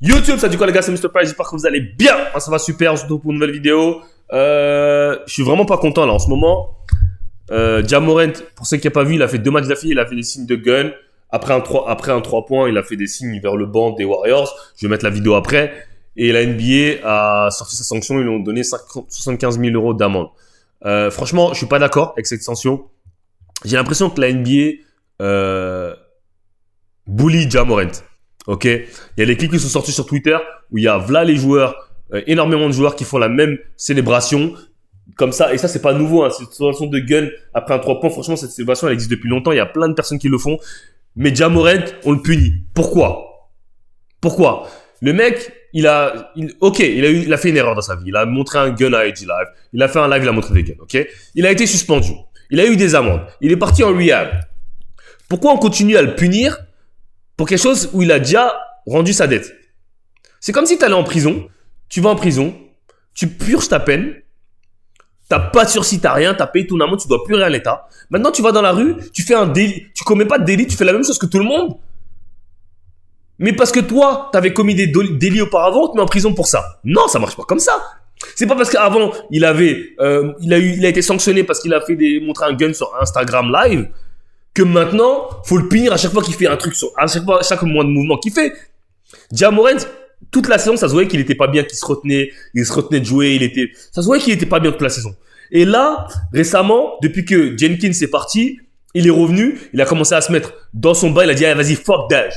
YouTube, ça dit quoi les gars, c'est Mr. Price, j'espère que vous allez bien. Moi, ça va super, surtout pour une nouvelle vidéo. Je suis vraiment pas content là en ce moment. Ja Morant, pour ceux qui n'ont pas vu, il a fait 2 matchs d'affilée, il a fait des signes de gun. Après un 3 points, il a fait des signes vers le banc des Warriors. Je vais mettre la vidéo après. Et la NBA a sorti sa sanction, ils lui ont donné 75 000 € d'amende. Franchement, je suis pas d'accord avec cette sanction. J'ai l'impression que la NBA bully Ja Morant. Ok, il y a des clips qui sont sortis sur Twitter où il y a les joueurs, énormément de joueurs qui font la même célébration comme ça. Et ça, c'est pas nouveau, hein. Cette célébration de gun après un 3 points. Franchement, cette célébration, elle existe depuis longtemps. Il y a plein de personnes qui le font. Mais Ja Morant, on le punit. Pourquoi le mec, il a fait une erreur dans sa vie. Il a montré un gun à IG Live. Il a fait un live, il a montré des guns. Ok, il a été suspendu. Il a eu des amendes. Il est parti en rehab. Pourquoi on continue à le punir pour quelque chose où il a déjà rendu sa dette? C'est comme si tu allais en prison, tu vas en prison, tu purges ta peine, t'as pas de sursis, t'as rien, t'as payé ton amende, tu dois plus rien à l'État. Maintenant, tu vas dans la rue, tu fais un délit, tu commets pas de délit, tu fais la même chose que tout le monde. Mais parce que toi, t'avais commis des délits auparavant, on te met en prison pour ça. Non, ça marche pas comme ça. C'est pas parce qu'avant, il a été sanctionné parce qu'il a montré un gun sur Instagram Live que maintenant, faut le punir à chaque fois qu'il fait un truc à chaque mois de mouvement qu'il fait. Ja Morant, toute la saison, ça se voyait qu'il était pas bien, qu'il se retenait de jouer, ça se voyait qu'il était pas bien toute la saison. Et là, récemment, depuis que Jenkins est parti, il est revenu, il a commencé à se mettre dans son bail, il a dit, vas-y, fuck that,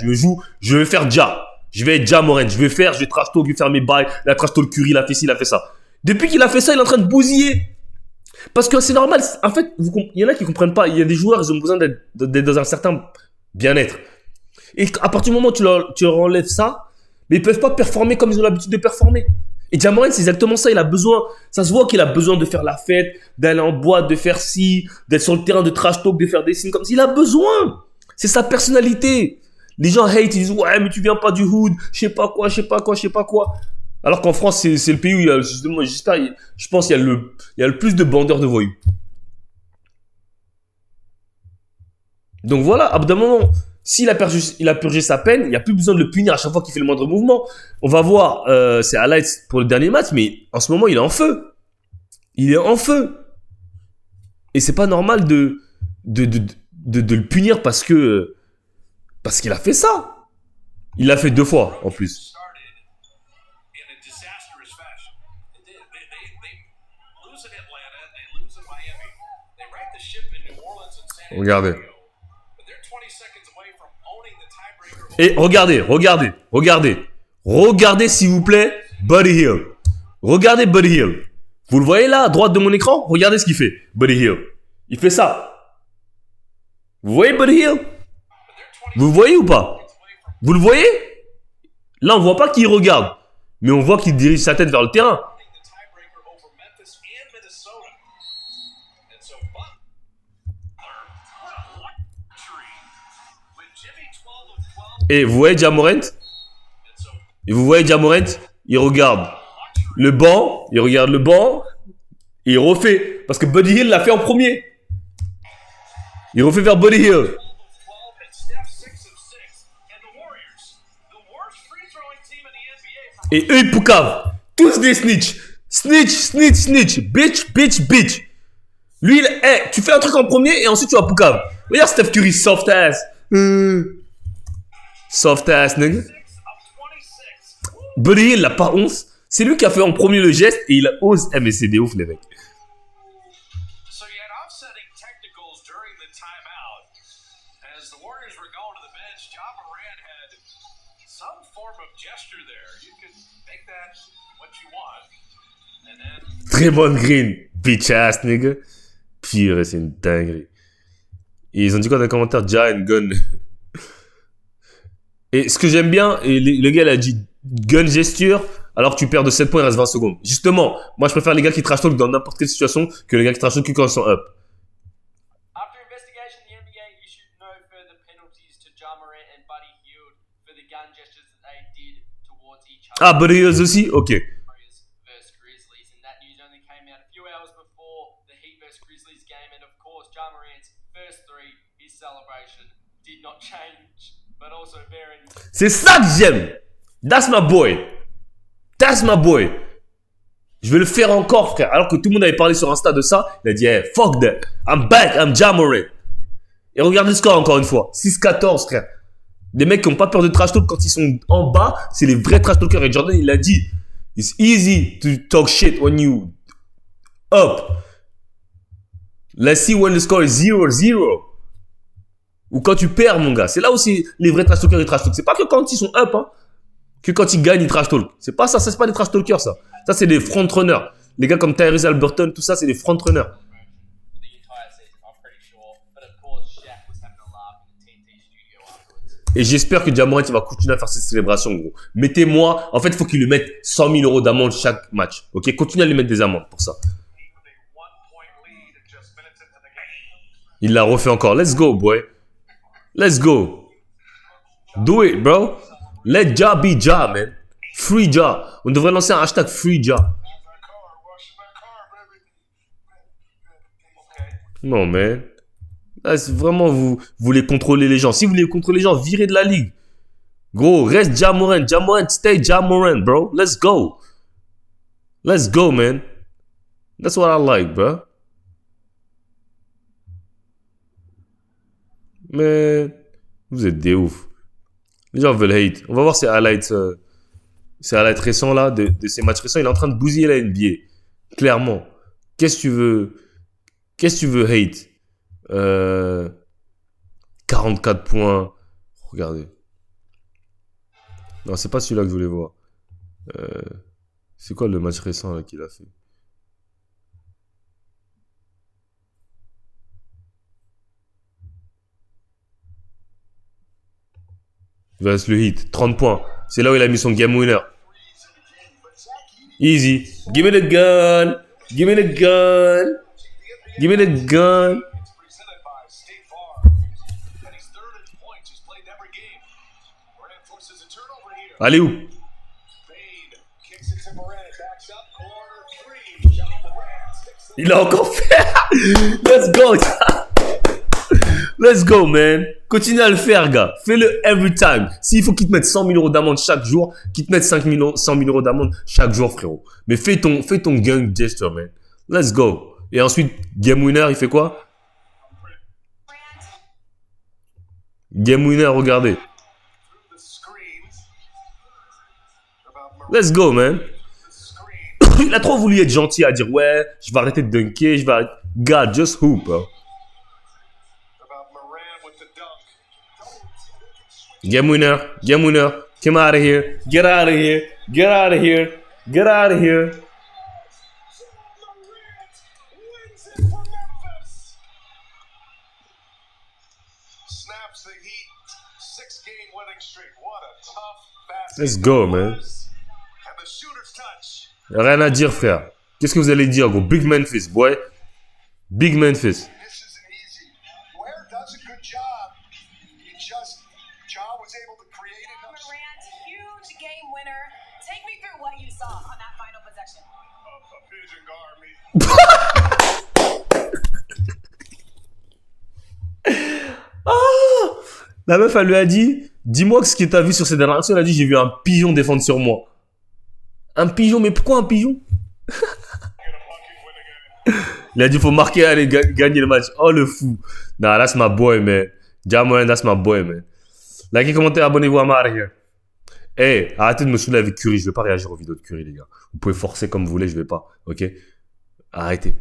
je vais faire Ja. Je vais être Ja Morant, je vais trash talk, je vais faire mes bails, il a trash talk Curry, il a fait ci, il a fait ça. Depuis qu'il a fait ça, il est en train de bousiller. Parce que c'est normal. En fait, il y en a qui comprennent pas. Il y a des joueurs, ils ont besoin d'être dans un certain bien-être. Et à partir du moment où tu leur enlèves ça, mais ils peuvent pas performer comme ils ont l'habitude de performer. Et Ja Morant, c'est exactement ça. Il a besoin, ça se voit qu'il a besoin de faire la fête, d'aller en boîte, de faire ci, d'être sur le terrain de trash talk, de faire des signes comme ça. Il a besoin. C'est sa personnalité. Les gens hate, ils disent, ouais, mais tu viens pas du hood, je sais pas quoi. Alors qu'en France, c'est le pays où il y a, je pense qu'il y a le plus de bandeurs de voyous. Donc voilà, à bout d'un moment, s'il a purgé sa peine, il n'y a plus besoin de le punir à chaque fois qu'il fait le moindre mouvement. On va voir, c'est highlights pour le dernier match, mais en ce moment, il est en feu. Il est en feu. Et c'est pas normal de le punir parce qu'il a fait ça. Il l'a fait 2 fois, en plus. Regardez. Et regardez, s'il vous plaît, Buddy Hield. Regardez Buddy Hield. Vous le voyez là, à droite de mon écran? Regardez ce qu'il fait, Buddy Hield. Il fait ça. Vous voyez Buddy Hield? Vous le voyez ou pas? Vous le voyez? Là, on voit pas qu'il regarde, mais on voit qu'il dirige sa tête vers le terrain. Et vous voyez Ja Morant? Il regarde le banc, et il refait. Parce que Buddy Hield l'a fait en premier. Il refait vers Buddy Hield. Et eux, ils poucavent. Tous des snitch. Snitch. Bitch. Lui, tu fais un truc en premier et ensuite tu vas poucave. Regarde Steph Curry, soft ass. Soft ass, nigga. Buddy Hield, il a pas honte. C'est lui qui a fait en premier le geste et il a ose. Mais c'est des ouf, les mecs. Très bonne green. Bitch ass, nigga. Pire, c'est une dinguerie. Et ils ont dit quoi dans les commentaires? Ja and gun. Et ce que j'aime bien, et le gars il a dit gun gesture, alors que tu perds de 7 points, il reste 20 secondes. Justement, moi je préfère les gars qui trash talk dans n'importe quelle situation que les gars qui trash talk quand ils sont up. After investigation, the NBA issued no further penalties to Ja Morant and Buddy Hield for the gun gestures that they did towards each other. Ah, Buddy Hield aussi? Ok. Versus Grizzlies, and that news only came out a few hours before the Heat versus Grizzlies game, and of course, Ja Morant's first three, his celebration did not change. C'est ça que j'aime. That's my boy. That's my boy. Je vais le faire encore, frère. Alors que tout le monde avait parlé sur Insta de ça, il a dit, hey, fuck that. I'm back, I'm Ja Morant. Et regardez le score encore une fois. 6-14, frère. Des mecs qui n'ont pas peur de trash talk quand ils sont en bas, c'est les vrais trash talkers. Et Jordan, il l'a dit. It's easy to talk shit when you up. Let's see when the score is 0-0. Ou quand tu perds, mon gars. C'est là aussi les vrais trash talkers, ils trash talk. C'est pas que quand ils sont up, hein, que quand ils gagnent, ils trash talk. C'est pas ça, c'est pas des trash talkers, ça. Ça, c'est des front-runners. Les gars comme Tyrese Haliburton, tout ça, c'est des front-runners. The entire season, I'm pretty sure. But of course, Shaq was having a laugh in the TNT studio afterwards. Et j'espère que Ja Morant, il va continuer à faire cette célébration, gros. Mettez-moi, en fait, il faut qu'il lui mette 100 000 euros d'amende chaque match. Ok, continuez à lui mettre des amendes pour ça. Il l'a refait encore. Let's go, boy. Let's go. Do it, bro. Let Ja be Ja, man. Free Ja. On devrait lancer un hashtag Free Ja. Non, man. Là, c'est vraiment, vous voulez contrôler les gens. Si vous voulez contrôler les gens, virez de la ligue. Gros, reste Ja Morant. Ja Morant, stay Ja Morant, bro. Let's go. Let's go, man. That's what I like, bro. Mais vous êtes des ouf. Les gens veulent hate. On va voir ces highlights récents là, de ces matchs récents. Il est en train de bousiller la NBA. Clairement. Qu'est-ce que tu veux hate 44 points. Regardez. Non, c'est pas celui-là que je voulais voir. C'est quoi le match récent là qu'il a fait? Versus le Heat, 30 points. C'est là où il a mis son game winner. Easy. Give me the gun. Give me the gun. Give me the gun. Allez où? Il a encore fait. Let's go. Let's go, man. Continue à le faire, gars. Fais-le every time. S'il faut qu'il te mette 100 000 euros d'amende chaque jour, qu'il te mette 100 000 euros d'amende chaque jour, frérot. Mais fais ton gang gesture, man. Let's go. Et ensuite, game winner, il fait quoi? Game winner, regardez. Let's go, man. Il a trop voulu être gentil à dire, ouais, je vais arrêter de dunker, je vais arrêter. God, just hoop, bro. Game winner, game winner. Come out of here. Get out of here. Get out of here. Get out of here. Let's go, man. Rien à dire, frère. Qu'est-ce que vous allez dire, gros? Big Memphis, boy. Big Memphis. La meuf, elle lui a dit, dis-moi ce que t'as vu sur ces dernières actions. Elle a dit, j'ai vu un pigeon défendre sur moi. Un pigeon, mais pourquoi un pigeon? Il a dit, faut marquer, aller gagner le match. Oh, le fou. Nah, that's my boy, man. Ja Morant, that's my boy, man. Likez, commentez, abonnez-vous à Mar here. Hey, arrêtez de me saouler avec Curry. Je vais pas réagir aux vidéos de Curry, les gars. Vous pouvez forcer comme vous voulez, je vais pas. Ok? Arrêtez.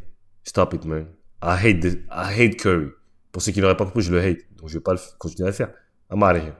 Stop it, man. I hate Curry. Pour ceux qui n'auraient pas compris, je le hate. Donc, je vais pas continuer à le faire. I'm out of here.